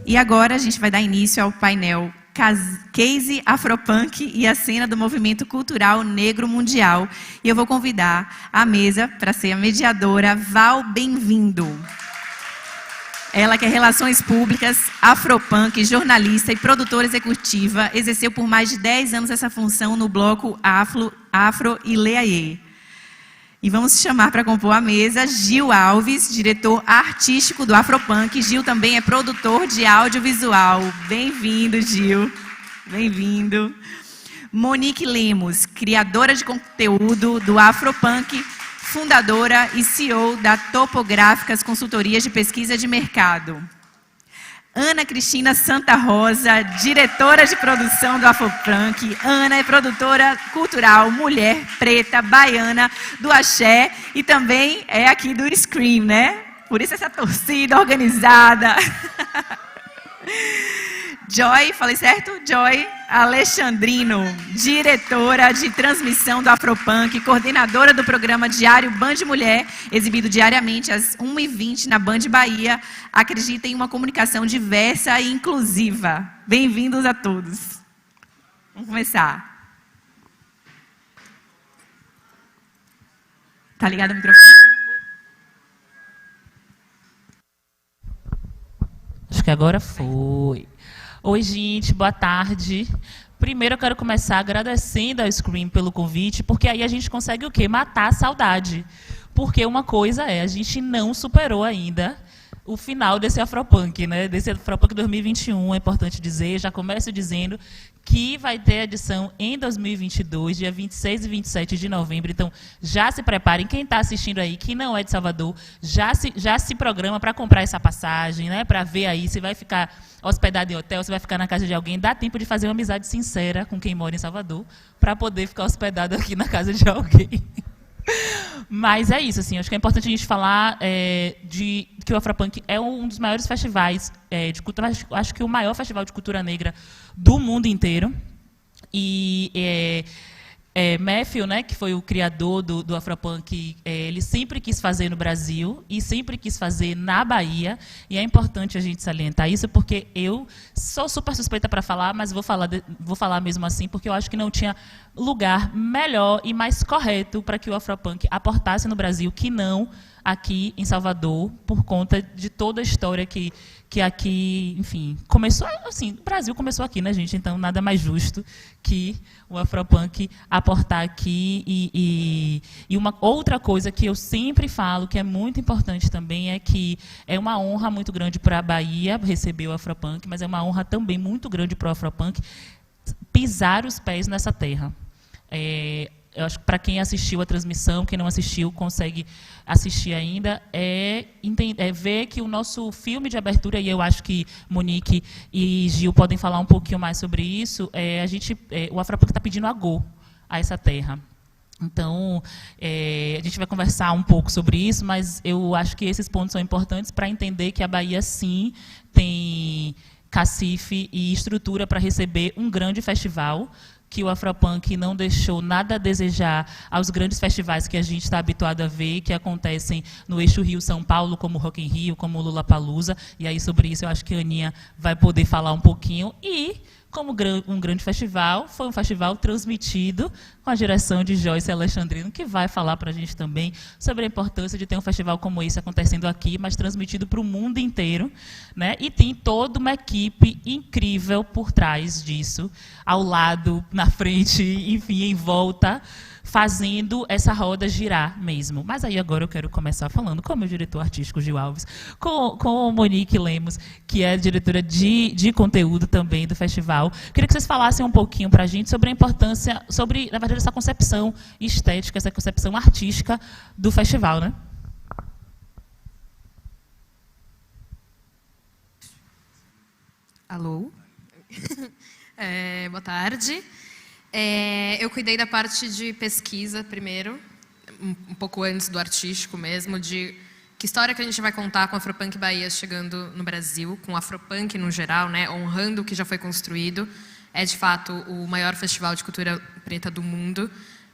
E agora a gente vai dar início ao painel Case Afropunk e a cena do movimento cultural negro mundial. E eu vou convidar a mesa para ser a mediadora Val Bem-vindo. Ela que é Relações Públicas, Afropunk, jornalista e produtora executiva, exerceu por mais de 10 anos essa função no bloco Afro e Leaie. E vamos chamar para compor a mesa Gil Alves, diretor artístico do Afropunk. Gil também é produtor de audiovisual. Bem-vindo, Gil. Bem-vindo. Monique Lemos, criadora de conteúdo do Afropunk, fundadora e CEO da Topográficas Consultorias de Pesquisa de Mercado. Ana Cristina Santa Rosa, diretora de produção do Afropunk. Ana é produtora cultural, mulher, preta, baiana, do axé e também é aqui do Scream, né? Por isso essa torcida organizada. Joy, falei certo? Joy Alexandrino, diretora de transmissão do Afropunk, coordenadora do programa Diário Band Mulher, exibido diariamente às 1h20 na Band Bahia. Acredita em uma comunicação diversa e inclusiva. Bem-vindos a todos. Vamos começar. Tá ligado o microfone? Acho que agora foi. Oi, gente, boa tarde. Primeiro eu quero começar agradecendo ao Scream pelo convite, porque aí a gente consegue o quê? Matar a saudade. Porque uma coisa é, a gente não superou ainda o final desse Afropunk, né? Desse Afropunk 2021, é importante dizer, já começo dizendo que vai ter edição em 2022, dia 26 e 27 de novembro. Então, já se preparem. Quem está assistindo aí, que não é de Salvador, já se programa para comprar essa passagem, né? Para ver aí se vai ficar hospedado em hotel, se vai ficar na casa de alguém. Dá tempo de fazer uma amizade sincera com quem mora em Salvador, para poder ficar hospedado aqui na casa de alguém. Mas é isso, assim, acho que é importante a gente falar que o Afropunk é um dos maiores festivais de cultura, acho que o maior festival de cultura negra do mundo inteiro. E Matthew, né, que foi o criador do Afropunk, ele sempre quis fazer no Brasil e sempre quis fazer na Bahia. E é importante a gente salientar isso, porque eu sou super suspeita para falar, mas vou falar mesmo assim, porque eu acho que não tinha lugar melhor e mais correto para que o Afropunk aportasse no Brasil que não aqui em Salvador, por conta de toda a história que aqui, enfim, começou, assim, o Brasil começou aqui, né, gente? Então, nada mais justo que o Afropunk aportar aqui. E uma outra coisa que eu sempre falo, que é muito importante também, é que é uma honra muito grande para a Bahia receber o Afropunk, mas é uma honra também muito grande para o Afropunk pisar os pés nessa terra. Eu acho que para quem assistiu a transmissão, quem não assistiu, consegue assistir ainda, ver que o nosso filme de abertura, e eu acho que Monique e Gil podem falar um pouquinho mais sobre isso, o Afropunk está pedindo agô a essa terra. Então, a gente vai conversar um pouco sobre isso, mas eu acho que esses pontos são importantes para entender que a Bahia, sim, tem cacife e estrutura para receber um grande festival, que o Afropunk não deixou nada a desejar aos grandes festivais que a gente está habituado a ver, que acontecem no eixo Rio-São Paulo, como o Rock in Rio, como o Lollapalooza. E aí, sobre isso, eu acho que a Aninha vai poder falar um pouquinho. E, como um grande festival, foi um festival transmitido com a direção de Joyce Alexandrino, que vai falar para a gente também sobre a importância de ter um festival como esse acontecendo aqui, mas transmitido para o mundo inteiro, né? E tem toda uma equipe incrível por trás disso, ao lado, na frente, enfim, em volta, fazendo essa roda girar mesmo. Mas aí agora eu quero começar falando com o meu diretor artístico, Gil Alves, com Monique Lemos, que é diretora de conteúdo também do festival. Queria que vocês falassem um pouquinho para a gente sobre a importância, sobre, na verdade, essa concepção estética, essa concepção artística do festival, né? Alô? Boa tarde. Eu cuidei da parte de pesquisa primeiro, um pouco antes do artístico mesmo, de que história que a gente vai contar com a Afropunk Bahia chegando no Brasil, com o Afropunk no geral, né, honrando o que já foi construído. É, de fato, o maior festival de cultura preta do mundo.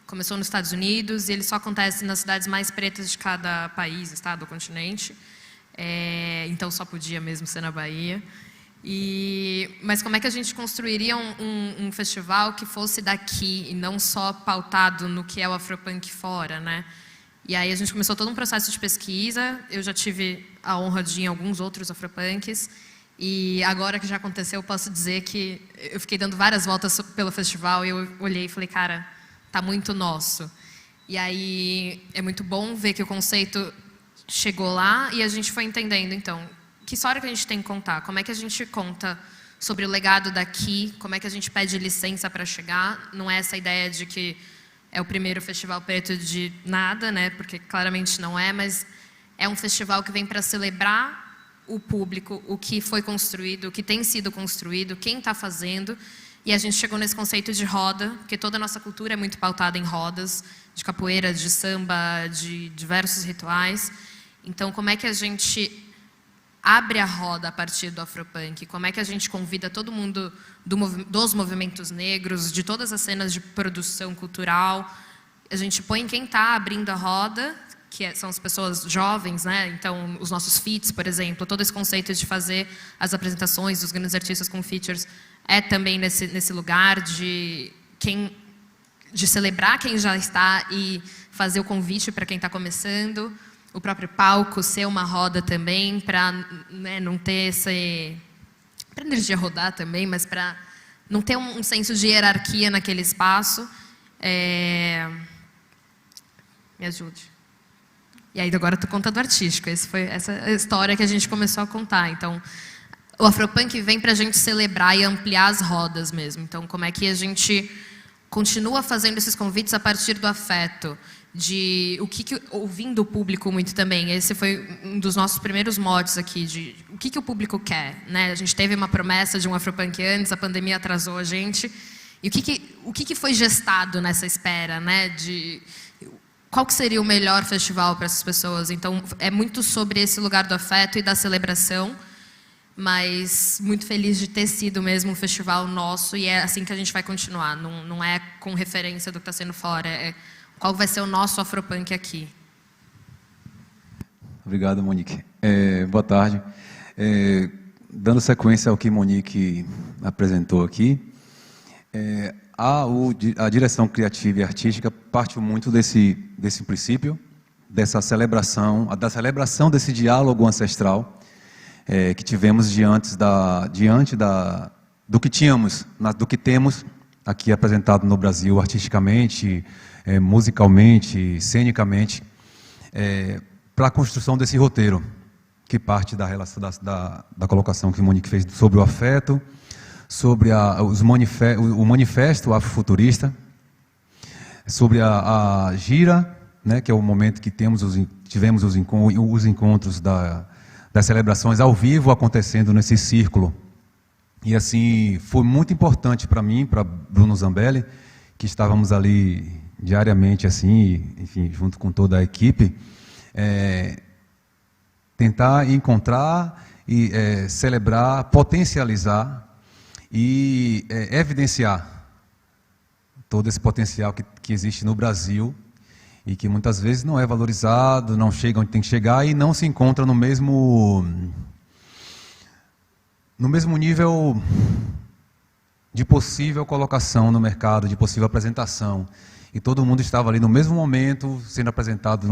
Começou nos Estados Unidos e ele só acontece nas cidades mais pretas de cada país, estado ou continente. Então, só podia mesmo ser na Bahia. Mas como é que a gente construiria um festival que fosse daqui e não só pautado no que é o Afropunk fora, né? E aí a gente começou todo um processo de pesquisa. Eu já tive a honra de ir em alguns outros Afropunks. E agora que já aconteceu, eu posso dizer que eu fiquei dando várias voltas pelo festival e eu olhei e falei, cara, tá muito nosso. E aí é muito bom ver que o conceito chegou lá e a gente foi entendendo, então, que história que a gente tem que contar? Como é que a gente conta sobre o legado daqui? Como é que a gente pede licença para chegar? Não é essa ideia de que é o primeiro festival preto de nada, né? Porque claramente não é, mas é um festival que vem para celebrar o público, o que foi construído, o que tem sido construído, quem está fazendo. E a gente chegou nesse conceito de roda, porque toda a nossa cultura é muito pautada em rodas, de capoeira, de samba, de diversos rituais. Então, como é que a gente abre a roda a partir do Afropunk? Como é que a gente convida todo mundo dos movimentos negros, de todas as cenas de produção cultural? A gente põe quem está abrindo a roda, que são as pessoas jovens, né? Então, os nossos feats, por exemplo, todo esse conceito de fazer as apresentações dos grandes artistas com features é também nesse lugar de celebrar quem já está e fazer o convite para quem está começando. O próprio palco ser uma roda também, para, né, não ter para a energia rodar também, mas para não ter um senso de hierarquia naquele espaço. Me ajude. E aí agora estou contando artístico. Essa história que a gente começou a contar. Então, o Afropunk vem para a gente celebrar e ampliar as rodas mesmo. Então, como é que a gente continua fazendo esses convites a partir do afeto? Ouvindo o público muito também. Esse foi um dos nossos primeiros motes aqui, de o que o público quer, né? A gente teve uma promessa de um Afropunk antes, a pandemia atrasou a gente. E o que foi gestado nessa espera, né? Qual que seria o melhor festival para essas pessoas? Então, é muito sobre esse lugar do afeto e da celebração, mas muito feliz de ter sido mesmo um festival nosso, e é assim que a gente vai continuar. Não é com referência do que está sendo fora, qual vai ser o nosso Afropunk aqui. Obrigado, Monique. Boa tarde. Dando sequência ao que Monique apresentou aqui, a direção criativa e artística partiu muito desse princípio, da celebração desse diálogo ancestral que tivemos diante do que tínhamos, do que temos aqui apresentado no Brasil artisticamente, musicalmente, cenicamente, para a construção desse roteiro, que parte da relação da colocação que Monique fez sobre o afeto, sobre o manifesto afrofuturista, sobre a gira, né, que é o momento que tivemos os encontros das celebrações ao vivo acontecendo nesse círculo. E assim, foi muito importante para mim, para Bruno Zambelli, que estávamos ali diariamente, assim, enfim, junto com toda a equipe, tentar encontrar e celebrar, potencializar e evidenciar todo esse potencial que existe no Brasil e que muitas vezes não é valorizado, não chega onde tem que chegar e não se encontra no mesmo nível de possível colocação no mercado, de possível apresentação. E todo mundo estava ali no mesmo momento, sendo apresentado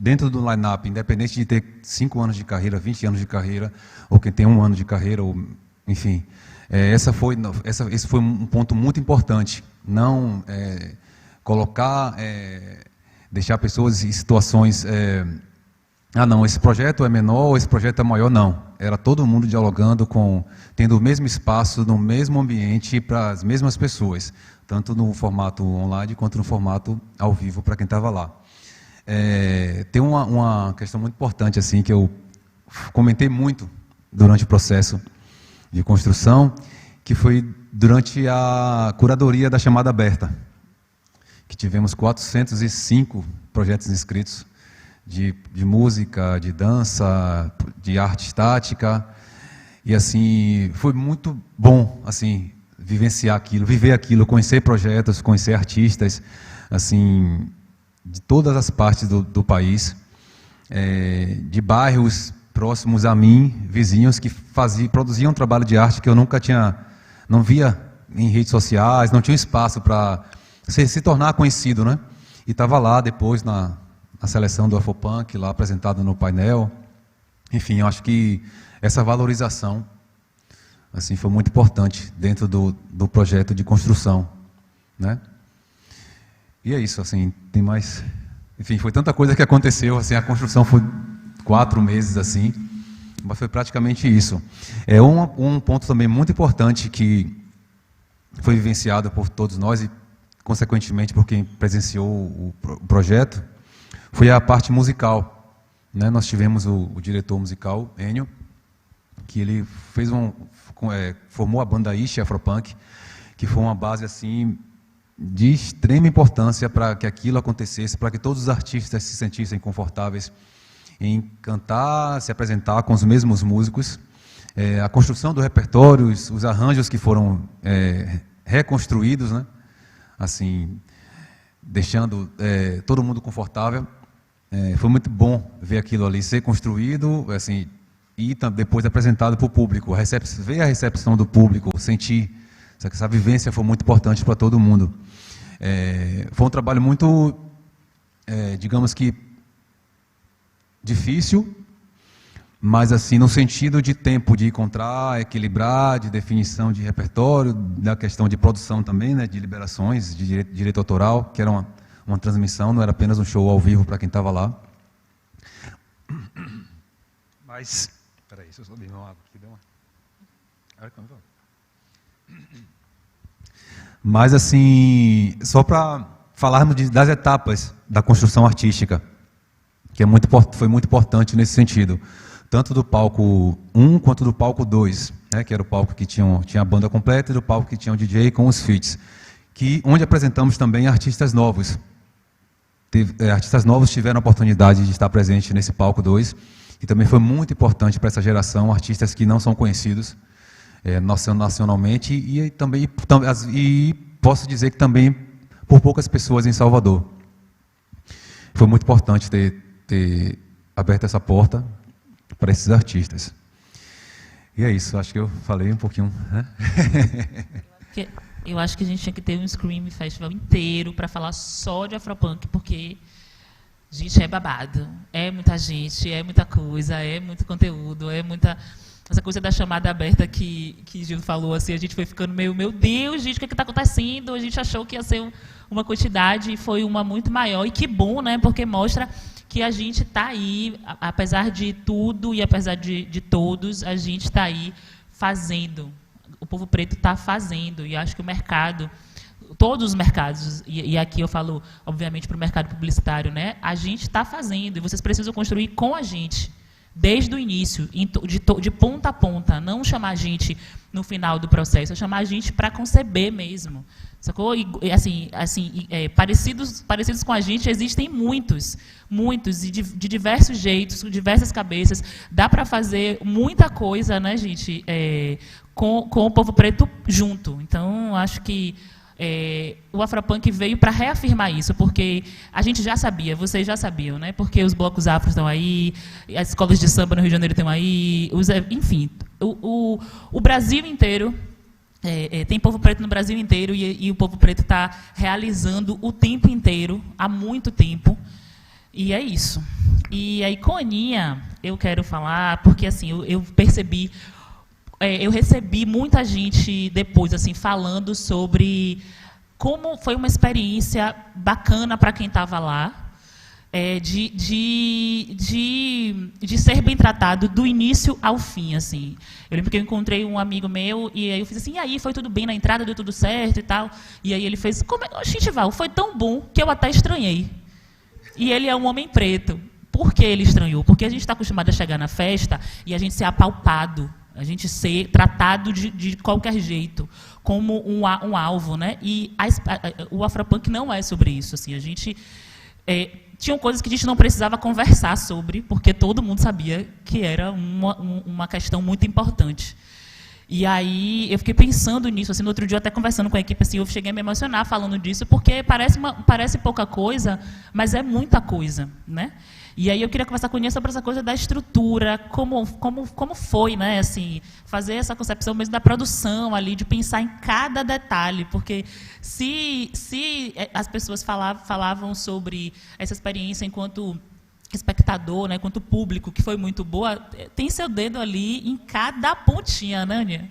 dentro do line-up, independente de ter 5 anos de carreira, 20 anos de carreira, ou quem tem 1 ano de carreira, ou, enfim. Esse foi um ponto muito importante. Não deixar pessoas em situações... não, esse projeto é menor, esse projeto é maior, não. Era todo mundo dialogando, tendo o mesmo espaço, no mesmo ambiente, para as mesmas pessoas, tanto no formato online quanto no formato ao vivo, para quem estava lá. Tem uma questão muito importante, assim, que eu comentei muito durante o processo de construção, que foi durante a curadoria da chamada aberta, que tivemos 405 projetos inscritos, de música, de dança, de arte estática, e assim, foi muito bom, assim, vivenciar aquilo, viver aquilo, conhecer projetos, conhecer artistas, assim, de todas as partes do país, de bairros próximos a mim, vizinhos que produziam um trabalho de arte que eu não via em redes sociais, não tinha espaço para se tornar conhecido, né? E estava lá depois na seleção do Afropunk, lá apresentado no painel. Enfim, eu acho que essa valorização assim, foi muito importante dentro do projeto de construção, né? E é isso, assim, tem mais... Enfim, foi tanta coisa que aconteceu, assim, a construção foi 4 meses, assim, mas foi praticamente isso. É um ponto também muito importante que foi vivenciado por todos nós e, consequentemente, por quem presenciou o projeto, foi a parte musical, né? Nós tivemos o diretor musical, Enio, que ele fez formou a banda Ishi Afropunk, que foi uma base assim de extrema importância para que aquilo acontecesse, para que todos os artistas se sentissem confortáveis em cantar, se apresentar com os mesmos músicos. A construção do repertório, os arranjos que foram reconstruídos, né? Assim, deixando todo mundo confortável. Foi muito bom ver aquilo ali ser construído, assim, e depois apresentado para o público. Ver a recepção do público, sentir que essa vivência foi muito importante para todo mundo. Foi um trabalho muito, digamos que, difícil, mas assim no sentido de tempo de encontrar, equilibrar, de definição de repertório, da questão de produção também, né, de liberações, de direito autoral, que era uma transmissão, não era apenas um show ao vivo para quem estava lá. Mas, peraí, deixa eu só beber uma água aqui, deu uma... Mas assim, só para falarmos das etapas da construção artística, que foi muito importante nesse sentido, tanto do palco 1 quanto do palco 2, né, que era o palco que tinha a banda completa, e do palco que tinha o DJ com os feats, onde apresentamos também artistas novos. Artistas novos tiveram a oportunidade de estar presentes nesse palco 2, que também foi muito importante para essa geração, artistas que não são conhecidos nacionalmente e posso dizer que também por poucas pessoas em Salvador. Foi muito importante ter aberto essa porta para esses artistas. E é isso, acho que eu falei um pouquinho, né? Eu acho que a gente tinha que ter um Scream Festival inteiro para falar só de Afropunk, porque, gente, é babado. É muita gente, é muita coisa, é muito conteúdo, é muita... Essa coisa da chamada aberta que Gil falou, assim, a gente foi ficando meio, meu Deus, gente, o que está acontecendo? A gente achou que ia ser uma quantidade e foi uma muito maior. E que bom, né? Porque mostra que a gente está aí, apesar de tudo e apesar de todos, a gente está aí fazendo. O povo preto está fazendo. E acho que o mercado, todos os mercados, e aqui eu falo, obviamente, para o mercado publicitário, né? A gente está fazendo e vocês precisam construir com a gente. Desde o início, de ponta a ponta, não chamar a gente no final do processo, é chamar a gente para conceber mesmo, sacou? E assim, parecidos com a gente existem muitos, e de diversos jeitos, com diversas cabeças, dá para fazer muita coisa, né, gente, com o povo preto junto. Então, acho que o Afropunk veio para reafirmar isso, porque a gente já sabia, vocês já sabiam, né? Porque os blocos afros estão aí, as escolas de samba no Rio de Janeiro estão aí, enfim, o Brasil inteiro, tem povo preto no Brasil inteiro e o povo preto está realizando o tempo inteiro, há muito tempo, e é isso. E aí, com a Aninha, eu quero falar, porque assim, eu percebi... eu recebi muita gente depois assim falando sobre como foi uma experiência bacana para quem estava lá, de ser bem tratado do início ao fim, assim. Eu lembro que eu encontrei um amigo meu e aí eu fiz assim, e aí, foi tudo bem na entrada, deu tudo certo e tal. E aí ele fez, gente, Val, foi tão bom que eu até estranhei. E ele é um homem preto. Por que ele estranhou? Porque a gente está acostumado a chegar na festa e a gente ser apalpado, a gente ser tratado de qualquer jeito, como um alvo, né? E o Afropunk não é sobre isso. Assim, a gente tinham coisas que a gente não precisava conversar sobre, porque todo mundo sabia que era uma questão muito importante. E aí eu fiquei pensando nisso. Assim, no outro dia, até conversando com a equipe, assim, eu cheguei a me emocionar falando disso, porque parece pouca coisa, mas é muita coisa, né? E aí eu queria conversar com a Aninha sobre essa coisa da estrutura, como foi, né, assim, fazer essa concepção mesmo da produção ali, de pensar em cada detalhe, porque se as pessoas falavam sobre essa experiência enquanto espectador, né, enquanto público, que foi muito boa, tem seu dedo ali em cada pontinha, né, Aninha?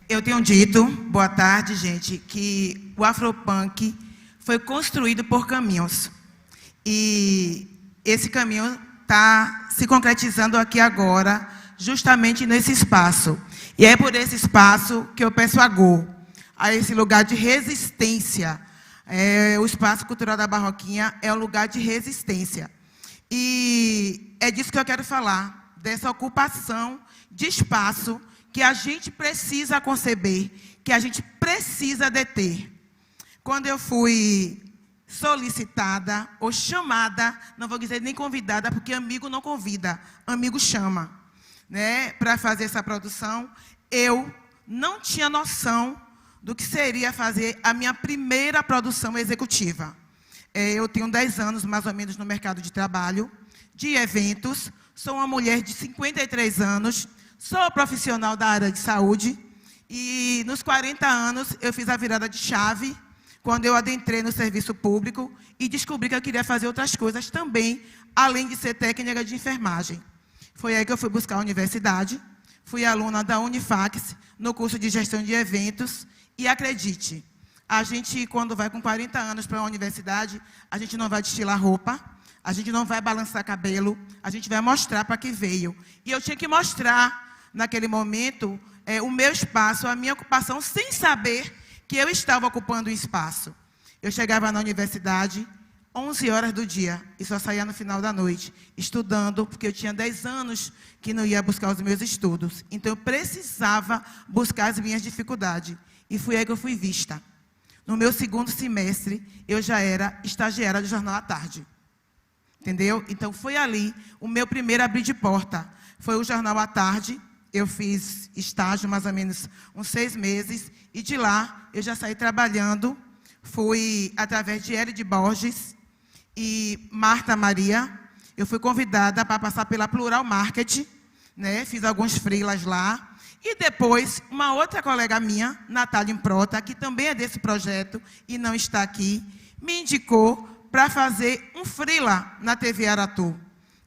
Eu tenho dito, boa tarde, gente, que o Afropunk foi construído por caminhos. E esse caminho está se concretizando aqui agora, justamente nesse espaço. E é por esse espaço que eu peço a esse lugar de resistência. O Espaço Cultural da Barroquinha é um lugar de resistência. E é disso que eu quero falar, dessa ocupação de espaço que a gente precisa conceber, que a gente precisa deter. Quando eu fui solicitada ou chamada, não vou dizer nem convidada, porque amigo não convida, amigo chama, né, para fazer essa produção, eu não tinha noção do que seria fazer a minha primeira produção executiva. Eu tenho 10 anos, mais ou menos, no mercado de trabalho, de eventos, sou uma mulher de 53 anos, sou profissional da área de saúde, e nos 40 anos eu fiz a virada de chave, quando eu adentrei no serviço público e descobri que eu queria fazer outras coisas também, além de ser técnica de enfermagem. Foi aí que eu fui buscar a universidade, fui aluna da Unifax, no curso de gestão de eventos, e acredite, a gente, quando vai com 40 anos para a universidade, a gente não vai destilar roupa, a gente não vai balançar cabelo, a gente vai mostrar para que veio. E eu tinha que mostrar, naquele momento, o meu espaço, a minha ocupação, sem saber que eu estava ocupando um espaço. Eu chegava na universidade, 11 horas do dia, e só saía no final da noite, estudando, porque eu tinha 10 anos que não ia buscar os meus estudos. Então, eu precisava buscar as minhas dificuldades. E foi aí que eu fui vista. No meu segundo semestre, eu já era estagiária do Jornal à Tarde. Entendeu? Então, foi ali o meu primeiro abrir de porta. Foi o Jornal à Tarde. Eu fiz estágio, mais ou menos, uns 6 meses. E de lá, eu já saí trabalhando. Fui através de Hélio de Borges e Marta Maria. Eu fui convidada para passar pela Plural Market, né? Fiz alguns freelas lá. E depois, uma outra colega minha, Natália Improta, que também é desse projeto e não está aqui, me indicou para fazer um freela na TV Aratu.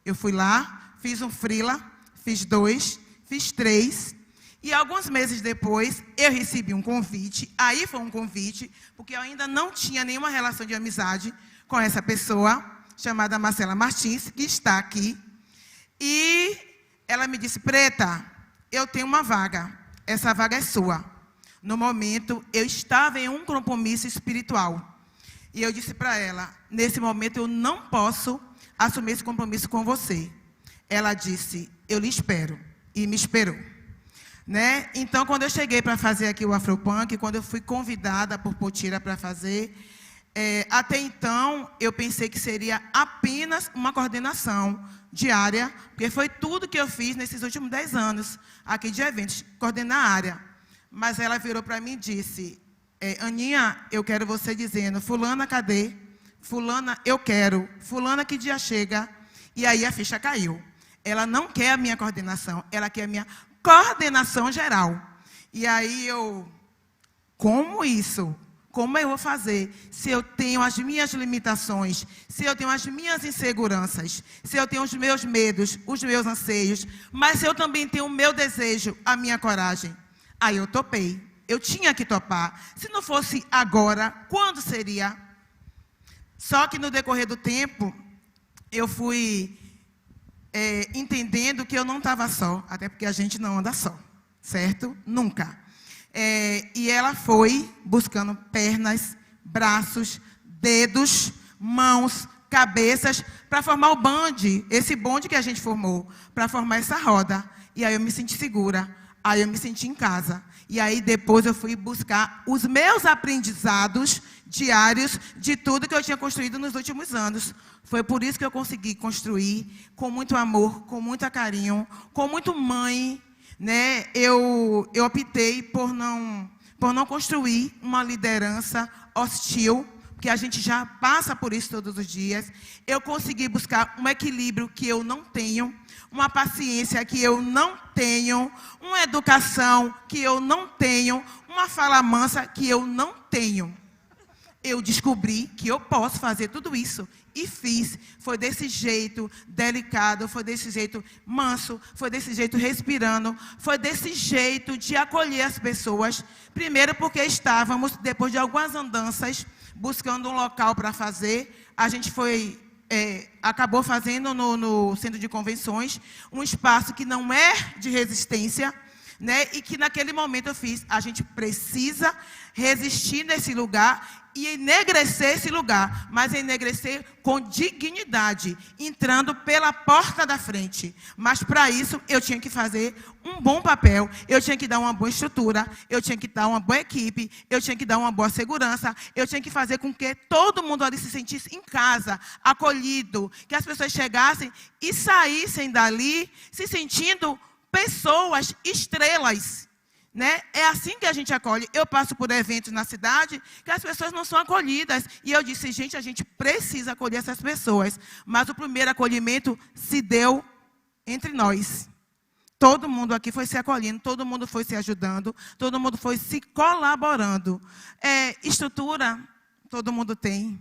Eu fui lá, fiz um freela, fiz 2, fiz 3, e alguns meses depois eu recebi um convite, aí foi um convite, porque eu ainda não tinha nenhuma relação de amizade com essa pessoa, chamada Marcela Martins, que está aqui, e ela me disse: Preta, eu tenho uma vaga, essa vaga é sua. No momento, eu estava em um compromisso espiritual. E eu disse para ela: nesse momento eu não posso assumir esse compromisso com você. Ela disse: eu lhe espero. E me esperou. Né? Então, quando eu cheguei para fazer aqui o Afropunk, quando eu fui convidada por Potira para fazer, até então eu pensei que seria apenas uma coordenação diária, porque foi tudo que eu fiz nesses últimos 10 anos aqui de eventos, coordenar a área. Mas ela virou para mim e disse: Aninha, eu quero você dizendo: fulana, cadê? Fulana, eu quero. Fulana, que dia chega? E aí a ficha caiu. Ela não quer a minha coordenação, ela quer a minha coordenação geral. E aí eu: como isso? Como eu vou fazer se eu tenho as minhas limitações, se eu tenho as minhas inseguranças, se eu tenho os meus medos, os meus anseios, mas se eu também tenho o meu desejo, a minha coragem? Aí eu topei. Eu tinha que topar. Se não fosse agora, quando seria? Só que no decorrer do tempo, eu fui entendendo que eu não estava só, até porque a gente não anda só, certo? Nunca. E ela foi buscando pernas, braços, dedos, mãos, cabeças, para formar o bonde, esse bonde que a gente formou, para formar essa roda. E aí eu me senti segura, aí eu me senti em casa. E aí depois eu fui buscar os meus aprendizados diários de tudo que eu tinha construído nos últimos anos. Foi por isso que eu consegui construir com muito amor, com muito carinho, com muito mãe, né? Eu optei por não construir uma liderança hostil, porque a gente já passa por isso todos os dias. Eu consegui buscar um equilíbrio que eu não tenho, uma paciência que eu não tenho, uma educação que eu não tenho, uma fala mansa que eu não tenho. Eu descobri que eu posso fazer tudo isso e fiz. Foi desse jeito delicado, foi desse jeito manso, foi desse jeito respirando, foi desse jeito de acolher as pessoas. Primeiro porque estávamos, depois de algumas andanças, buscando um local para fazer. A gente acabou fazendo no centro de convenções um espaço que não é de resistência, né? E que naquele momento eu fiz. A gente precisa resistir nesse lugar e enegrecer esse lugar, mas enegrecer com dignidade, entrando pela porta da frente. Mas para isso eu tinha que fazer um bom papel, eu tinha que dar uma boa estrutura, eu tinha que dar uma boa equipe, eu tinha que dar uma boa segurança, eu tinha que fazer com que todo mundo ali se sentisse em casa, acolhido, que as pessoas chegassem e saíssem dali se sentindo pessoas, estrelas. Né? É assim que a gente acolhe. Eu passo por eventos na cidade que as pessoas não são acolhidas. E eu disse, gente, a gente precisa acolher essas pessoas. Mas o primeiro acolhimento se deu entre nós. Todo mundo aqui foi se acolhendo, todo mundo foi se ajudando, todo mundo foi se colaborando. Estrutura, todo mundo tem.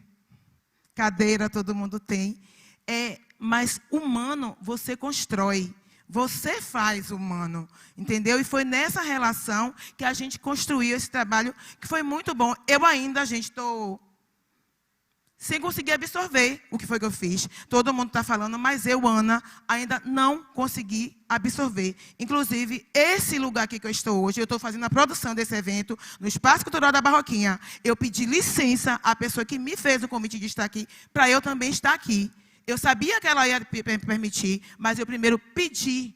Cadeira, todo mundo tem. Mas humano, você constrói. Você faz humano, entendeu? E foi nessa relação que a gente construiu esse trabalho, que foi muito bom. Eu ainda, gente, estou sem conseguir absorver o que foi que eu fiz. Todo mundo está falando, mas eu, Ana, ainda não consegui absorver. Inclusive, esse lugar aqui que eu estou hoje, eu estou fazendo a produção desse evento no Espaço Cultural da Barroquinha. Eu pedi licença à pessoa que me fez o convite de estar aqui, para eu também estar aqui. Eu sabia que ela ia permitir, mas eu primeiro pedi,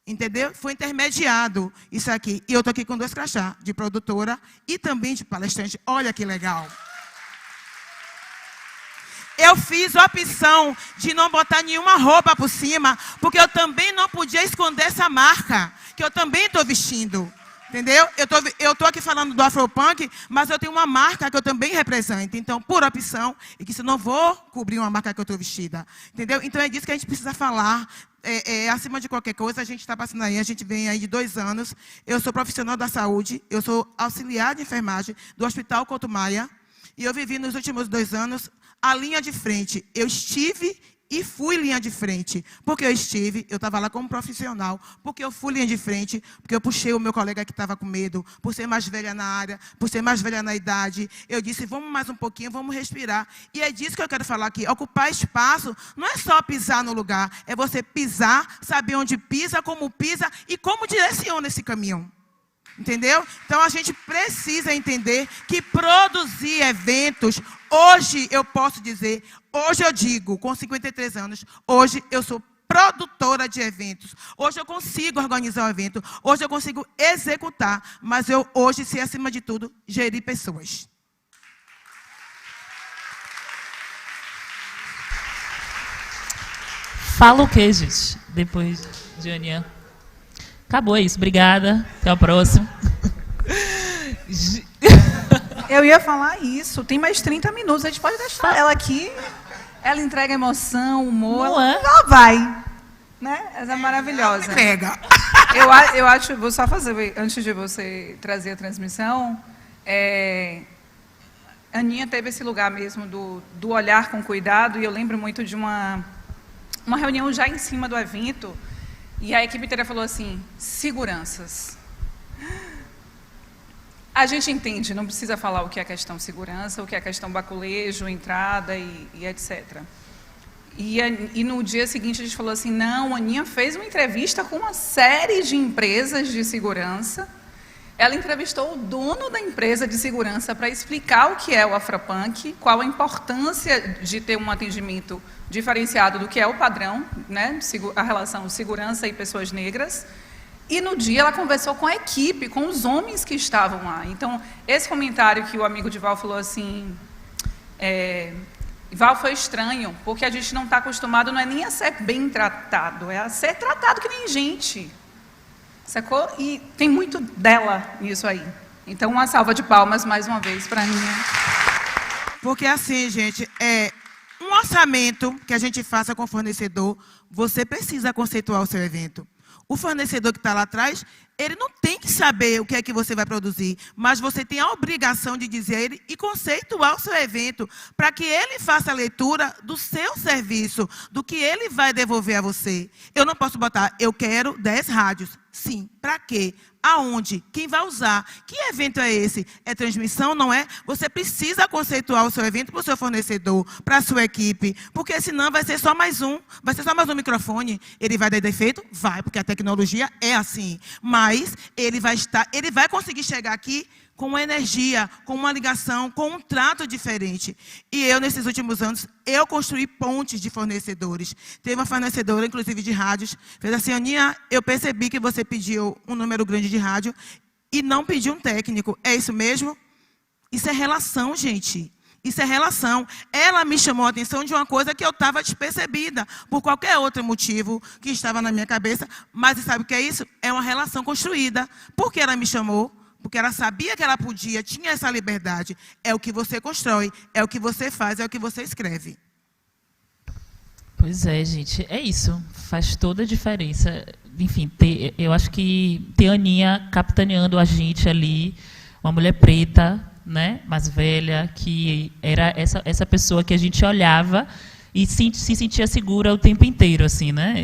entendeu? Foi intermediado isso aqui. E eu estou aqui com 2 crachá, de produtora e também de palestrante. Olha que legal. Eu fiz a opção de não botar nenhuma roupa por cima, porque eu também não podia esconder essa marca, que eu também estou vestindo. Entendeu? Eu estou aqui falando do Afropunk, mas eu tenho uma marca que eu também represento. Então, por opção, e que se eu não vou cobrir uma marca que eu estou vestida. Entendeu? Então, é disso que a gente precisa falar. Acima de qualquer coisa, a gente está passando aí, a gente vem aí de 2 anos. Eu sou profissional da saúde, eu sou auxiliar de enfermagem do Hospital Couto Maia. E eu vivi nos últimos 2 anos a linha de frente. Eu estive e fui linha de frente. Porque eu estava lá como profissional. Porque eu fui linha de frente, porque eu puxei o meu colega que estava com medo, por ser mais velha na área, por ser mais velha na idade. Eu disse, vamos mais um pouquinho, vamos respirar. E é disso que eu quero falar aqui. Ocupar espaço não é só pisar no lugar, é você pisar, saber onde pisa, como pisa e como direciona esse caminho. Entendeu? Então, a gente precisa entender que produzir eventos, hoje eu posso dizer, hoje eu digo, com 53 anos, hoje eu sou produtora de eventos. Hoje eu consigo organizar um evento, hoje eu consigo executar, mas eu hoje sei, acima de tudo, gerir pessoas. Fala o que, gente? Depois de Aninha. Acabou isso, obrigada. Até o próximo. Eu ia falar isso, tem mais 30 minutos, a gente pode deixar ela aqui. Ela entrega emoção, humor, ela vai. Né? Ela é maravilhosa. Pega. Eu acho, vou só fazer, antes de você trazer a transmissão, Aninha teve esse lugar mesmo do olhar com cuidado, e eu lembro muito de uma reunião já em cima do evento. E a equipe inteira falou assim, seguranças. A gente entende, não precisa falar o que é questão segurança, o que é questão baculejo, entrada e etc. E no dia seguinte a gente falou assim, não, a Aninha fez uma entrevista com uma série de empresas de segurança. Ela entrevistou o dono da empresa de segurança para explicar o que é o Afropunk, qual a importância de ter um atendimento diferenciado do que é o padrão, né, a relação segurança e pessoas negras. E no dia ela conversou com a equipe, com os homens que estavam lá. Então, esse comentário que o amigo de Val falou assim, Val, foi estranho, porque a gente não está acostumado, não é nem a ser bem tratado, é a ser tratado que nem gente. Sacou? E tem muito dela nisso aí. Então, uma salva de palmas mais uma vez para a Aninha. Porque assim, gente, um orçamento que a gente faça com o fornecedor, você precisa conceituar o seu evento. O fornecedor que está lá atrás, ele não tem que saber o que é que você vai produzir, mas você tem a obrigação de dizer a ele e conceituar o seu evento, para que ele faça a leitura do seu serviço, do que ele vai devolver a você. Eu não posso botar, eu quero 10 rádios. Sim, para quê? Aonde? Quem vai usar? Que evento é esse? É transmissão, não é? Você precisa conceituar o seu evento para o seu fornecedor, para a sua equipe, porque senão vai ser só mais um. Vai ser só mais um microfone. Ele vai dar defeito? Vai, porque a tecnologia é assim. Mas ele vai conseguir chegar aqui com uma energia, com uma ligação, com um trato diferente. E eu, nesses últimos anos, eu construí pontes de fornecedores. Teve uma fornecedora, inclusive de rádios, fez assim, Aninha, eu percebi que você pediu um número grande de rádio e não pediu um técnico. É isso mesmo? Isso é relação, gente. Isso é relação. Ela me chamou a atenção de uma coisa que eu estava despercebida, por qualquer outro motivo que estava na minha cabeça. Mas sabe o que é isso? É uma relação construída. Por que ela me chamou? Porque ela sabia que ela podia, tinha essa liberdade. É o que você constrói, é o que você faz, é o que você escreve. Pois é, gente, é isso. Faz toda a diferença. Enfim, eu acho que ter a Aninha capitaneando a gente ali, uma mulher preta, né, mais velha, que era essa pessoa que a gente olhava e se sentia segura o tempo inteiro, assim, né?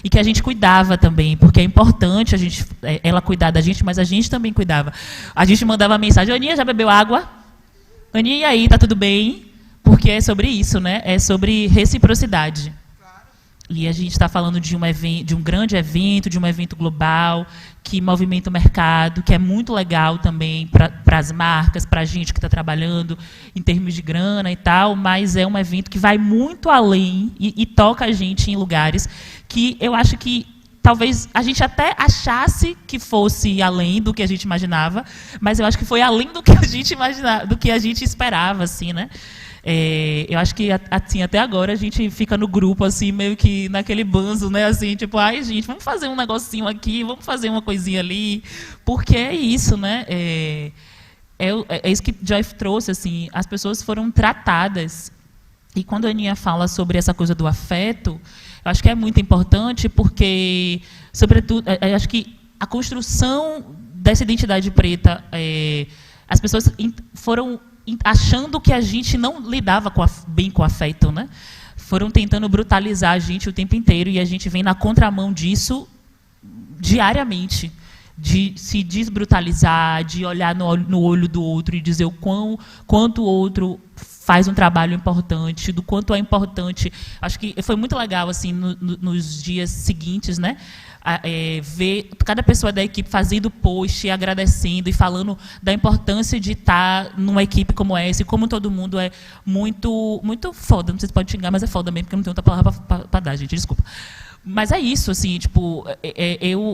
E que a gente cuidava também, porque é importante ela cuidar da gente, mas a gente também cuidava. A gente mandava mensagem, Aninha, já bebeu água? Aninha, e aí, tá tudo bem? Porque é sobre isso, né? É sobre reciprocidade. E a gente está falando de um grande evento, de um evento global, que movimenta o mercado, que é muito legal também para as marcas, para a gente que está trabalhando em termos de grana e tal, mas é um evento que vai muito além e toca a gente em lugares que eu acho que talvez a gente até achasse que fosse além do que a gente imaginava, mas eu acho que foi além do que a gente imaginava, do que a gente esperava, assim, né? Eu acho que assim, até agora a gente fica no grupo assim, meio que naquele banzo, né, assim, tipo, ai gente, vamos fazer um negocinho aqui, vamos fazer uma coisinha ali, porque é isso, né, é isso que Joy trouxe, assim, as pessoas foram tratadas, e quando a Aninha fala sobre essa coisa do afeto, eu acho que é muito importante, porque, sobretudo, eu acho que a construção dessa identidade preta, as pessoas foram achando que a gente não lidava bem com o afeto, né? Foram tentando brutalizar a gente o tempo inteiro e a gente vem na contramão disso diariamente, de se desbrutalizar, de olhar no olho do outro e dizer quanto o outro faz um trabalho importante, do quanto é importante. Acho que foi muito legal assim nos dias seguintes, né? Ver cada pessoa da equipe fazendo post, agradecendo e falando da importância de estar numa equipe como essa, e como todo mundo é muito, muito foda. Não sei se pode xingar, mas é foda mesmo, porque não tem outra palavra para dar, gente, desculpa. Mas é isso, assim, tipo,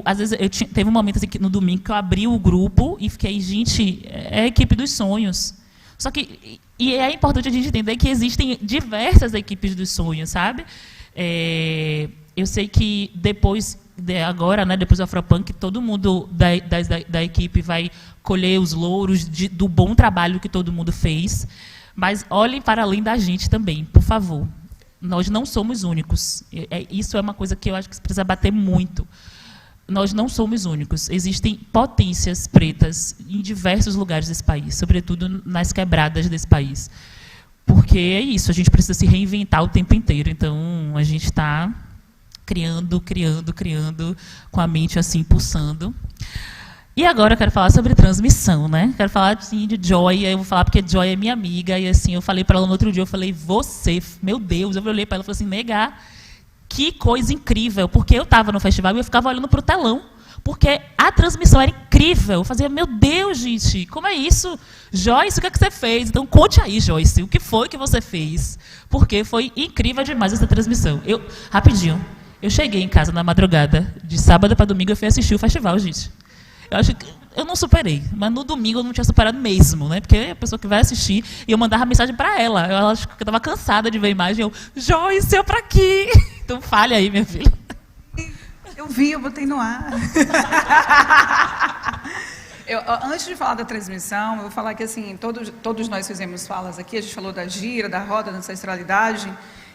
às vezes, teve um momento assim, no domingo que eu abri o grupo e fiquei, gente, é a equipe dos sonhos. Só que, e é importante a gente entender que existem diversas equipes dos sonhos, sabe? Eu sei que agora, né, depois do Afropunk, todo mundo da equipe vai colher os louros do bom trabalho que todo mundo fez, mas olhem para além da gente também, por favor. Nós não somos únicos. Isso é uma coisa que eu acho que precisa bater muito. Nós não somos únicos. Existem potências pretas em diversos lugares desse país, sobretudo nas quebradas desse país. Porque é isso, a gente precisa se reinventar o tempo inteiro. Então, a gente está criando, com a mente assim, pulsando. E agora eu quero falar sobre transmissão, né? Quero falar assim, de Joy, eu vou falar porque Joy é minha amiga, e assim, eu falei para ela no outro dia, eu falei, meu Deus, eu olhei para ela e falei assim, nega, que coisa incrível, porque eu estava no festival e eu ficava olhando para o telão, porque a transmissão era incrível, eu fazia, meu Deus, gente, como é isso? Joyce, o que é que você fez? Então, conte aí, Joyce, o que foi que você fez? Porque foi incrível demais essa transmissão. Rapidinho, eu cheguei em casa na madrugada, de sábado para domingo, eu fui assistir o festival, gente. Eu acho que eu não superei, mas no domingo eu não tinha superado mesmo, né? Porque a pessoa que vai assistir, e eu mandava mensagem para ela. Eu acho que eu estava cansada de ver a imagem. Joyce, eu para aqui. Então fale aí, minha filha. Eu botei no ar. Antes de falar da transmissão, eu vou falar que assim, todos nós fizemos falas aqui, a gente falou da gira, da roda, da ancestralidade,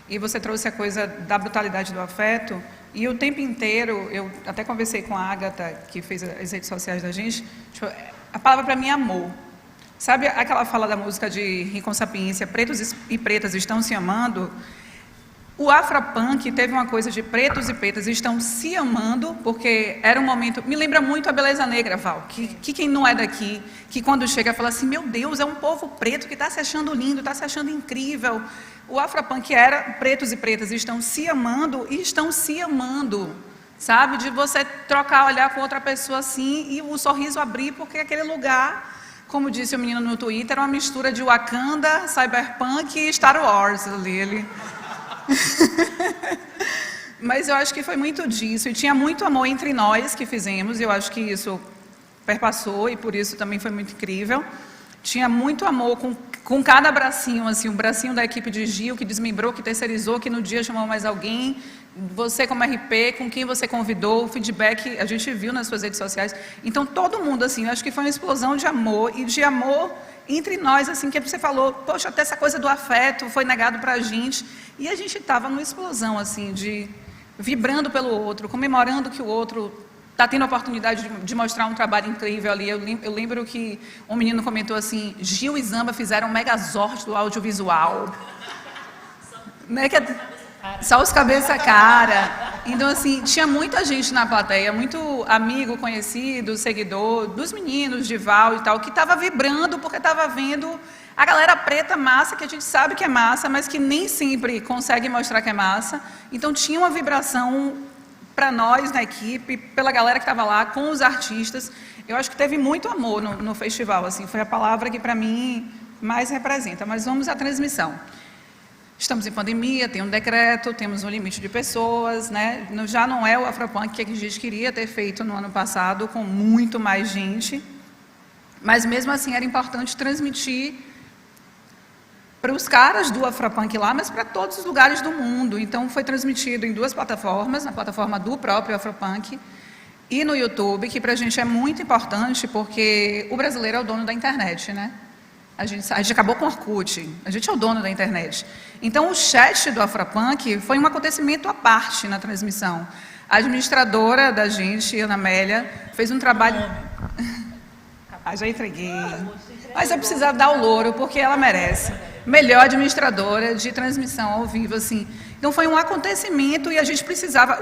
e você trouxe a coisa da brutalidade do afeto, e o tempo inteiro, eu até conversei com a Agatha, que fez as redes sociais da gente, tipo, a palavra para mim é amor. Sabe aquela fala da música de Rincon Sapiência, pretos e pretas estão se amando? O Afropunk teve uma coisa de pretos e pretas estão se amando, porque era um momento... Me lembra muito a Beleza Negra, Val, que quem não é daqui, que quando chega fala assim, meu Deus, é um povo preto que está se achando lindo, está se achando incrível. O Afropunk era pretos e pretas estão se amando e estão se amando, sabe? De você trocar, olhar com outra pessoa assim e o sorriso abrir, porque aquele lugar, como disse o menino no Twitter, era uma mistura de Wakanda, Cyberpunk e Star Wars ali. Mas eu acho que foi muito disso, e tinha muito amor entre nós que fizemos, e eu acho que isso perpassou, e por isso também foi muito incrível. Tinha muito amor com cada bracinho, assim, o bracinho da equipe de Gil, que desmembrou, que terceirizou, que no dia chamou mais alguém, você como RP, com quem você convidou, o feedback a gente viu nas suas redes sociais. Então todo mundo, assim, eu acho que foi uma explosão de amor, e de amor entre nós, assim, que você falou, poxa, até essa coisa do afeto foi negado pra gente, e a gente estava numa explosão, assim, de vibrando pelo outro, comemorando que o outro está tendo a oportunidade de mostrar um trabalho incrível ali. Eu lembro que um menino comentou assim, Gil e Zamba fizeram um megazord do audiovisual. Né? Só os cabeça cara. Então, assim, tinha muita gente na plateia, muito amigo, conhecido, seguidor, dos meninos, de Val e tal, que estava vibrando porque estava vendo a galera preta massa, que a gente sabe que é massa, mas que nem sempre consegue mostrar que é massa. Então, tinha uma vibração para nós na equipe, pela galera que estava lá, com os artistas. Eu acho que teve muito amor no festival, assim, foi a palavra que para mim mais representa. Mas vamos à transmissão. Estamos em pandemia, tem um decreto, temos um limite de pessoas, né? Já não é o Afropunk que a gente queria ter feito no ano passado, com muito mais gente, mas mesmo assim era importante transmitir para os caras do Afropunk lá, mas para todos os lugares do mundo. Então foi transmitido em 2 plataformas, na plataforma do próprio Afropunk e no YouTube, que para a gente é muito importante, porque o brasileiro é o dono da internet, né? A gente acabou com o Orkut, a gente é o dono da internet. Então, o chat do Afropunk foi um acontecimento à parte na transmissão. A administradora da gente, Ana Amélia, fez um trabalho... já entreguei. Mas eu precisava dar o louro, porque ela merece. Melhor administradora de transmissão ao vivo, assim. Então, foi um acontecimento e a gente precisava...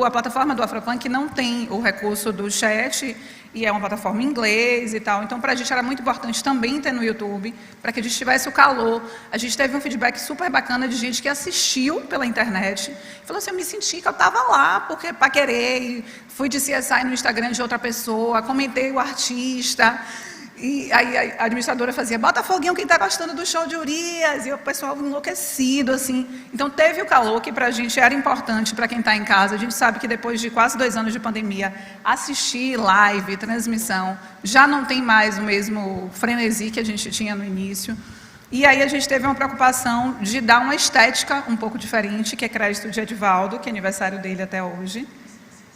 a plataforma do Afropunk não tem o recurso do chat, e é uma plataforma em inglês e tal. Então, para a gente era muito importante também ter no YouTube, para que a gente tivesse o calor. A gente teve um feedback super bacana de gente que assistiu pela internet. Falou assim, eu me senti que eu estava lá, porque paquerei, fui de CSI no Instagram de outra pessoa, comentei o artista... E aí a administradora fazia, bota foguinho quem está gostando do show de Urias, e o pessoal enlouquecido, assim. Então teve o calor que para a gente era importante para quem está em casa. A gente sabe que depois de quase 2 anos de pandemia, assistir live, transmissão, já não tem mais o mesmo frenesi que a gente tinha no início. E aí a gente teve uma preocupação de dar uma estética um pouco diferente, que é crédito de Edivaldo, que é aniversário dele até hoje,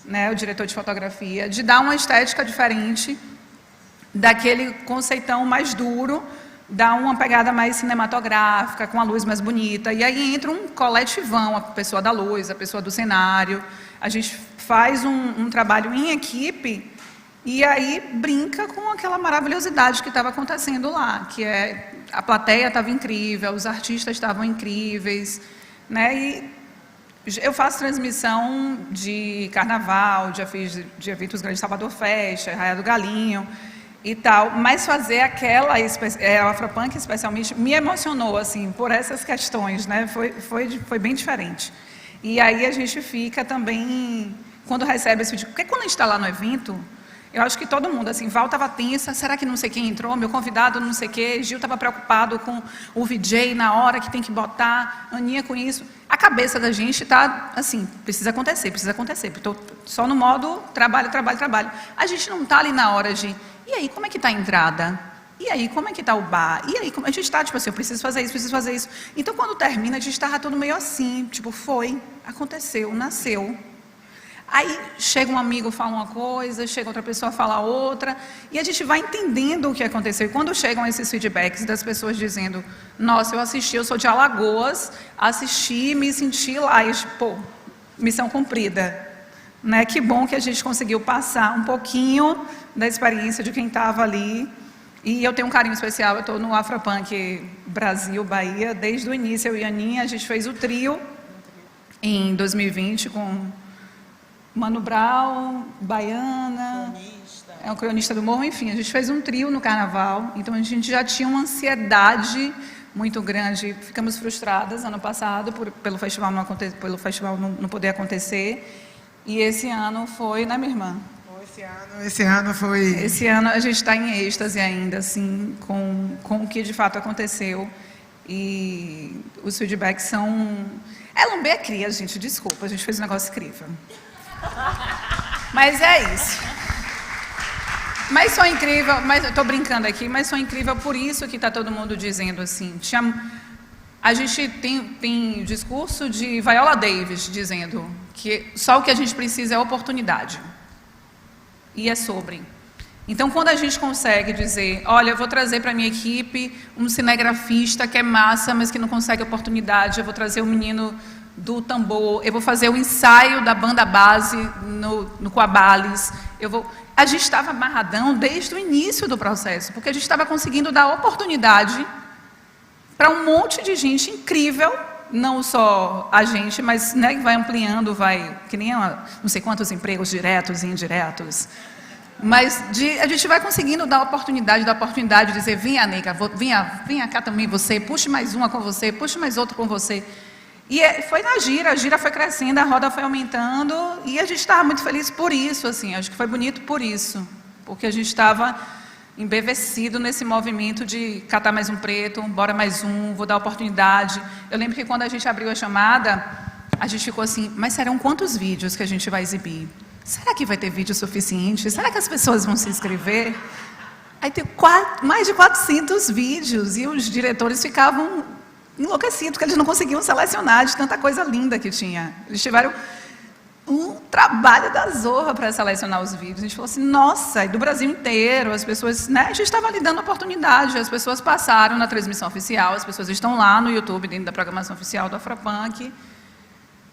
né, o diretor de fotografia, de dar uma estética diferente, daquele conceitão mais duro, dá uma pegada mais cinematográfica, com a luz mais bonita. E aí entra um coletivão, a pessoa da luz, a pessoa do cenário. A gente faz um trabalho em equipe e aí brinca com aquela maravilhosidade que estava acontecendo lá, que é a plateia estava incrível, os artistas estavam incríveis, né? E eu faço transmissão de carnaval, já fiz de eventos grandes, Salvador Festa, Raia do Galinho e tal, mas fazer aquela, o Afropunk especialmente, me emocionou, assim, por essas questões, né? Foi bem diferente. E aí a gente fica também, quando recebe esse vídeo, porque quando a gente está lá no evento, eu acho que todo mundo, assim, Val estava tensa, será que não sei quem entrou, meu convidado não sei o quê, Gil estava preocupado com o VJ na hora que tem que botar, Aninha com isso. A cabeça da gente está, assim, precisa acontecer, estou só no modo trabalho, trabalho, trabalho. A gente não está ali na hora de... E aí, como é que está a entrada? E aí, como é que está o bar? E aí, como... a gente está, tipo assim, eu preciso fazer isso. Então, quando termina, a gente estava tudo meio assim, tipo, foi, aconteceu, nasceu. Aí chega um amigo, fala uma coisa, chega outra pessoa, fala outra, e a gente vai entendendo o que aconteceu. E quando chegam esses feedbacks das pessoas dizendo, nossa, eu assisti, eu sou de Alagoas, assisti, me senti lá, e pô, missão cumprida. Né? Que bom que a gente conseguiu passar um pouquinho da experiência de quem estava ali. E eu tenho um carinho especial, eu estou no Afropunk Brasil, Bahia, desde o início, eu e a Aninha, a gente fez o trio em 2020 com Mano Brown, Baiana, o cronista do Morro, enfim, a gente fez um trio no Carnaval, então a gente já tinha uma ansiedade muito grande, ficamos frustradas ano passado pelo festival não poder acontecer, e esse ano foi, né, minha irmã? Esse ano foi... Esse ano a gente está em êxtase ainda, assim, com o que de fato aconteceu, e os feedbacks são... Lambê cria, gente, desculpa, a gente fez um negócio incrível. Mas é isso. Mas sou incrível, mas eu estou brincando aqui, mas sou incrível por isso que está todo mundo dizendo assim. A gente tem discurso de Viola Davis dizendo que só o que a gente precisa é oportunidade. E é sobre. Então, quando a gente consegue dizer, olha, eu vou trazer para a minha equipe um cinegrafista que é massa, mas que não consegue oportunidade, eu vou trazer um menino do tambor, eu vou fazer o ensaio da banda base no Coabales, a gente estava amarradão desde o início do processo, porque a gente estava conseguindo dar oportunidade para um monte de gente incrível, não só a gente, mas né, vai ampliando, que nem não sei quantos empregos diretos e indiretos, mas a gente vai conseguindo dar oportunidade, de dizer, vinha nega, vinha cá também você, puxe mais uma com você, puxe mais outra com você. E foi na gira, a gira foi crescendo, a roda foi aumentando, e a gente estava muito feliz por isso, assim, acho que foi bonito por isso, porque a gente estava embevecido nesse movimento de catar mais um preto, bora mais um, vou dar oportunidade. Eu lembro que quando a gente abriu a chamada, a gente ficou assim, mas serão quantos vídeos que a gente vai exibir? Será que vai ter vídeo suficiente? Será que as pessoas vão se inscrever? Aí tem mais de 400 vídeos, e os diretores ficavam enlouquecidos, porque eles não conseguiam selecionar de tanta coisa linda que tinha. Eles tiveram um trabalho da zorra para selecionar os vídeos. A gente falou assim, nossa, e do Brasil inteiro, as pessoas, né, a gente estava lhe dando oportunidade, as pessoas passaram na transmissão oficial, as pessoas estão lá no YouTube, dentro da programação oficial do Afropunk,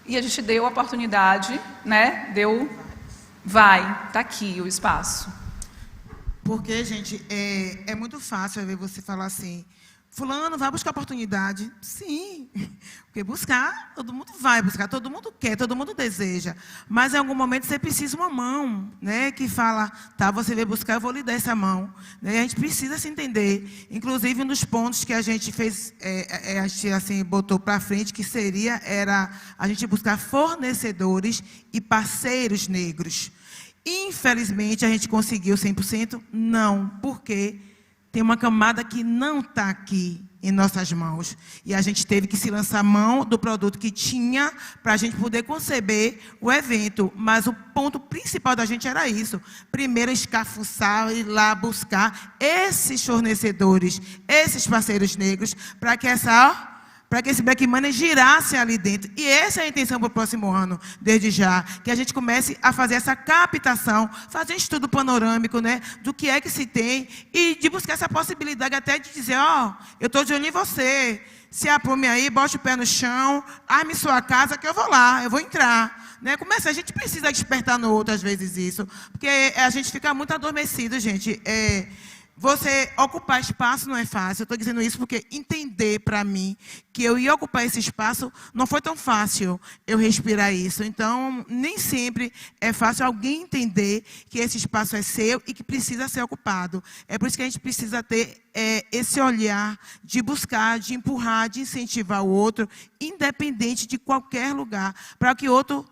e a gente deu a oportunidade, né, tá aqui o espaço. Porque, gente, é muito fácil ver você falar assim, fulano, vai buscar oportunidade. Sim, porque buscar, todo mundo vai buscar, todo mundo quer, todo mundo deseja. Mas, em algum momento, você precisa uma mão, né, que fala, tá, você veio buscar, eu vou lhe dar essa mão. Né, a gente precisa se entender. Inclusive, um dos pontos que a gente fez, a gente assim, botou para frente, que era a gente buscar fornecedores e parceiros negros. Infelizmente, a gente conseguiu 100%? Não, porque tem uma camada que não está aqui em nossas mãos. E a gente teve que se lançar mão do produto que tinha para a gente poder conceber o evento. Mas o ponto principal da gente era isso. Primeiro, escafuçar, ir lá buscar esses fornecedores, esses parceiros negros, para que esse Black Money girasse ali dentro. E essa é a intenção para o próximo ano, desde já. Que a gente comece a fazer essa captação, fazer um estudo panorâmico, né, do que é que se tem, e de buscar essa possibilidade até de dizer, eu estou de olho em você, se aprume aí, bote o pé no chão, arme sua casa que eu vou lá, eu vou entrar. Né? A gente precisa despertar no outro, às vezes, isso. Porque a gente fica muito adormecido, gente. Você ocupar espaço não é fácil. Eu estou dizendo isso porque entender para mim que eu ia ocupar esse espaço não foi tão fácil eu respirar isso. Então, nem sempre é fácil alguém entender que esse espaço é seu e que precisa ser ocupado. É por isso que a gente precisa ter esse olhar de buscar, de empurrar, de incentivar o outro, independente de qualquer lugar, para que o outro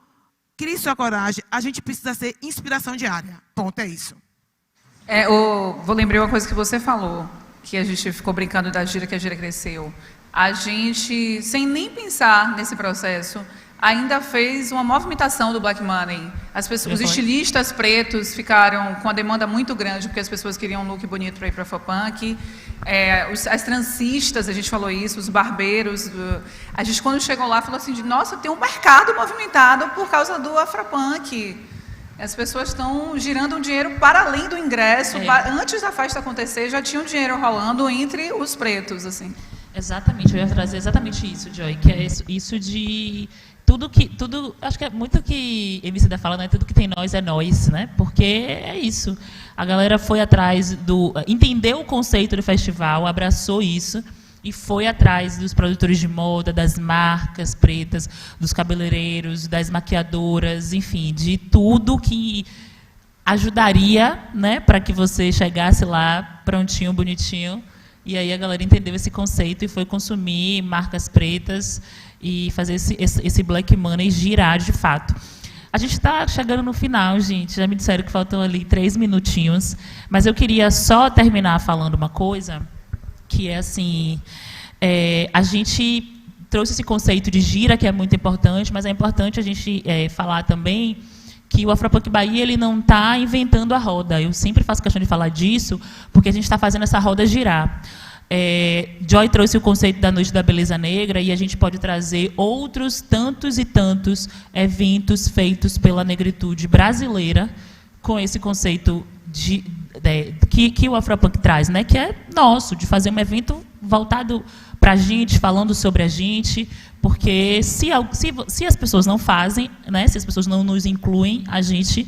crie sua coragem. A gente precisa ser inspiração diária. Ponto, é isso. Vou lembrar uma coisa que você falou, que a gente ficou brincando da gira, que a gira cresceu. A gente, sem nem pensar nesse processo, ainda fez uma movimentação do Black Money. Os estilistas pretos ficaram com a demanda muito grande, porque as pessoas queriam um look bonito para ir para Afropunk. As transistas, a gente falou isso, os barbeiros. A gente, quando chegou lá, falou assim, nossa, tem um mercado movimentado por causa do Afropunk. As pessoas estão girando um dinheiro para além do ingresso. Antes da festa acontecer, já tinha um dinheiro rolando entre os pretos, assim. Exatamente, eu ia trazer exatamente isso, Joy, que é isso de... Tudo, acho que é muito que Emicida fala, né? Tudo que tem nós é nós, né? Porque é isso. A galera foi atrás entendeu o conceito do festival, abraçou isso e foi atrás dos produtores de moda, das marcas pretas, dos cabeleireiros, das maquiadoras, enfim, de tudo que ajudaria, né, para que você chegasse lá prontinho, bonitinho. E aí a galera entendeu esse conceito e foi consumir marcas pretas e fazer esse Black Money girar de fato. A gente está chegando no final, gente. Já me disseram que faltam ali 3 minutinhos. Mas eu queria só terminar falando uma coisa, que é assim, a gente trouxe esse conceito de gira, que é muito importante, mas é importante a gente falar também que o Afropunk Bahia ele não está inventando a roda. Eu sempre faço questão de falar disso, porque a gente está fazendo essa roda girar. Joy trouxe o conceito da Noite da Beleza Negra e a gente pode trazer outros tantos e tantos eventos feitos pela negritude brasileira com esse conceito que o Afropunk traz, né? Que é nosso, de fazer um evento voltado para a gente, falando sobre a gente, porque se as pessoas não fazem, né? Se as pessoas não nos incluem, a gente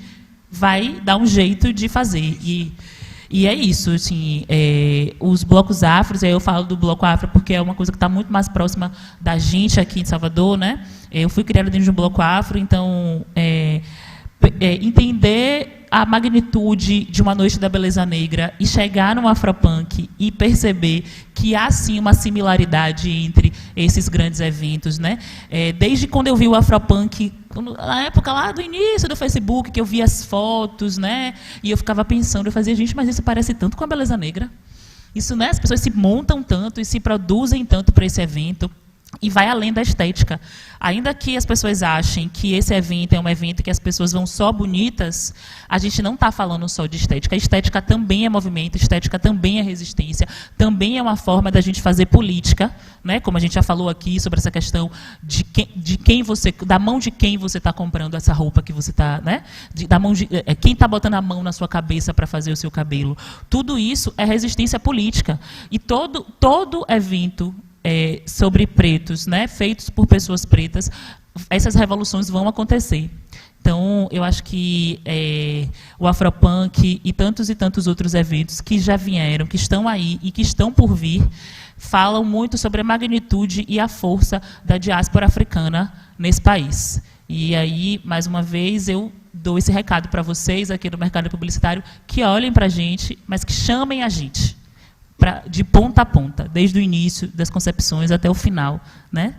vai dar um jeito de fazer. E é isso, assim, os blocos afros, aí eu falo do bloco afro porque é uma coisa que está muito mais próxima da gente aqui em Salvador, né? Eu fui criada dentro de um bloco afro, então entender a magnitude de uma Noite da Beleza Negra e chegar no Afropunk e perceber que há sim uma similaridade entre esses grandes eventos, né? Desde quando eu vi o Afropunk, na época lá do início do Facebook, que eu via as fotos, né? E eu ficava pensando, eu fazia, gente, mas isso parece tanto com a Beleza Negra. Isso, né? As pessoas se montam tanto e se produzem tanto para esse evento. E vai além da estética. Ainda que as pessoas achem que esse evento é um evento que as pessoas vão só bonitas, a gente não está falando só de estética. A estética também é movimento, a estética também é resistência, também é uma forma da gente fazer política, né? Como a gente já falou aqui sobre essa questão da mão de quem você está comprando essa roupa que você está, né? Quem está botando a mão na sua cabeça para fazer o seu cabelo. Tudo isso é resistência política. E todo evento sobre pretos, né, feitos por pessoas pretas, essas revoluções vão acontecer. Então, eu acho que o Afropunk e tantos outros eventos que já vieram, que estão aí e que estão por vir, falam muito sobre a magnitude e a força da diáspora africana nesse país. E aí, mais uma vez, eu dou esse recado para vocês aqui no mercado publicitário, que olhem para a gente, mas que chamem a gente. De ponta a ponta, desde o início das concepções até o final, né?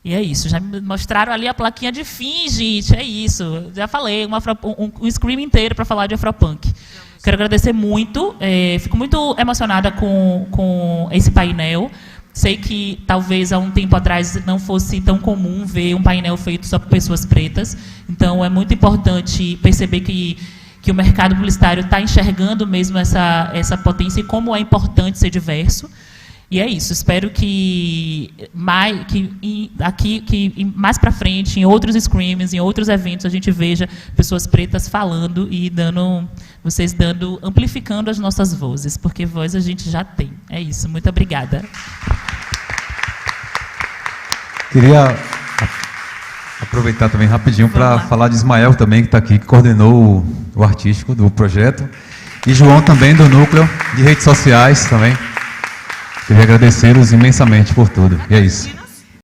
E é isso. Já me mostraram ali a plaquinha de fim, gente. É isso. Já falei, um scream inteiro para falar de Afropunk. Quero agradecer muito. Fico muito emocionada com esse painel. Sei que talvez há um tempo atrás não fosse tão comum ver um painel feito só por pessoas pretas. Então é muito importante perceber que o mercado publicitário está enxergando mesmo essa potência e como é importante ser diverso. E é isso. Espero que mais para frente, em outros screamings, em outros eventos, a gente veja pessoas pretas falando e amplificando as nossas vozes, porque voz a gente já tem. É isso. Muito obrigada. Queria aproveitar também rapidinho para falar de Ismael também, que está aqui, que coordenou o artístico do projeto. E João também, do núcleo de redes sociais também. Queria agradecê-los imensamente por tudo. E é isso.